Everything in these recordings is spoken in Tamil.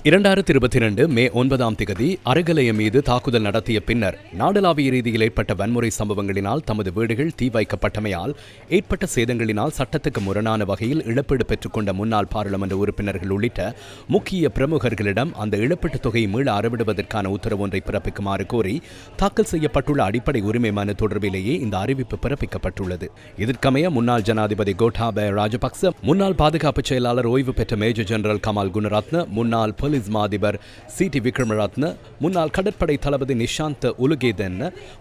2022 மே 9ஆம் திகதி அறகலையம் மீது தாக்குதல் நடத்திய பின்னர் நாடளாவிய ரீதியில் ஏற்பட்ட வன்முறை சம்பவங்களினால் தமது வீடுகள் தீ வைக்கப்பட்டமையால் ஏற்பட்ட சேதங்களினால் சட்டத்துக்கு முரணான வகையில் இழப்பீடு பெற்றுக்கொண்ட முன்னாள் பாராளுமன்ற உறுப்பினர்கள் உள்ளிட்ட முக்கிய பிரமுகர்களிடம் அந்த இழப்பீட்டுத் தொகையை மீள அறவிடுவதற்கான உத்தரவு ஒன்றை பிறப்பிக்குமாறு கோரி தாக்கல் செய்யப்பட்டுள்ள அடிப்படை உரிமை மனு தொடர்பிலேயே இந்த அறிவிப்பு பிறப்பிக்கப்பட்டுள்ளது. இதற்கமைய முன்னாள் ஜனாதிபதி கோட்டாபய ராஜபக்ச, முன்னாள் பாதுகாப்பு செயலாளர் ஓய்வு பெற்ற மேஜர் ஜெனரல் கமால் குணரத்ன, முன்னாள் போலீஸ் மாதிபர் சி.டி. விக்ரமரத்ன, முன்னாள் கடற்படை தளபதி நிஷாந்த் உலுகேதன்,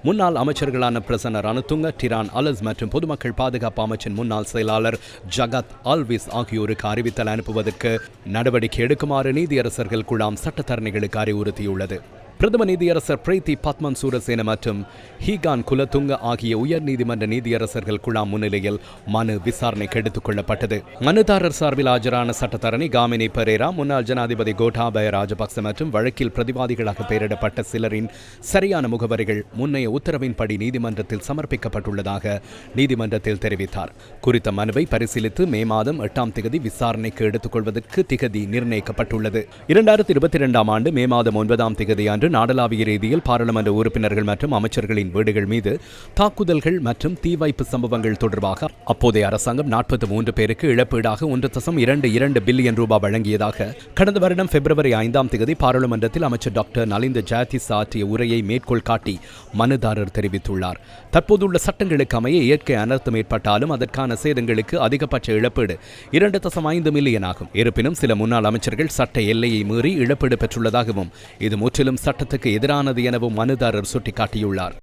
முன்னாள் அமைச்சர்களான பிரசன்ன ரணதுங்க, டிரான் அலஸ் மற்றும் பொதுமக்கள் பாதுகாப்பு அமைச்சின் முன்னாள் செயலாளர் ஜகத் ஆல்விஸ் ஆகியோருக்கு அறிவித்தல் அனுப்புவதற்கு நடவடிக்கை எடுக்குமாறு நீதியரசர்கள் குழாம் சட்டத்தரணிகளுக்கு அறிவுறுத்தியுள்ளது. பிரதம நீதியரசர் பிரீத்தி பத்மன் சூரசேன மற்றும் ஹீகான் குலதுங்க ஆகிய உயர் நீதிமன்ற நீதியரசர்கள் குழாம் முன்னிலையில் மனு விசாரணைக்கு எடுத்துக் கொள்ளப்பட்டது. மனுதாரர் சார்பில் ஆஜரான சட்டத்தரணி காமினி பெரேரா, முன்னாள் ஜனாதிபதி கோட்டாபய ராஜபக்ச மற்றும் வழக்கில் பிரதிவாதிகளாக பெயரிடப்பட்ட சிலரின் சரியான முகவரிகள் முன்னைய உத்தரவின்படி நீதிமன்றத்தில் சமர்ப்பிக்கப்பட்டுள்ளதாக நீதிமன்றத்தில் தெரிவித்தார். குறித்த மனுவை பரிசீலித்து மே மாதம் 8ஆம் திகதி விசாரணைக்கு எடுத்துக் கொள்வதற்கு திகதி நிர்ணயிக்கப்பட்டுள்ளது. 2022ஆம் ஆண்டு மே மாதம் 9ஆம் திகதி அன்று நாடளாவிய ரீதியில் பாராளுமன்ற உறுப்பினர்கள் மற்றும் அமைச்சர்களின் வீடுகள் மீது தாக்குதல்கள் மற்றும் தீ வைப்பு சம்பவங்கள் தொடர்பாக அப்போதைய அரசாங்கம் 43 பேருக்கு இழப்பீடாக 1.22 பில்லியன் ரூபாய் வழங்கியதாக கடந்த வருடம் பிப்ரவரி 5ஆம் தேதி பாராளுமன்றத்தில் அமைச்சர் டாக்டர் நலிந்த ஜாயதிச ஆற்றிய உரையை மேற்கோள் காட்டி மனுதாரர் தெரிவித்துள்ளார். தற்போதுள்ள சட்டங்களுக்கு அமைய இயற்கை அனர்த்தம் ஏற்பட்டாலும் அதற்கான சேதங்களுக்கு அதிகபட்ச இழப்பீடு 2.5 மில்லியன் ஆகும். இருப்பினும் சில முன்னாள் அமைச்சர்கள் சட்ட எல்லையை மீறி இழப்பீடு பெற்றுள்ளதாகவும் இது முற்றிலும் சட்டத்துக்கு எதிரானது எனவும் மனுதாரர் சுட்டிக்காட்டியுள்ளார்.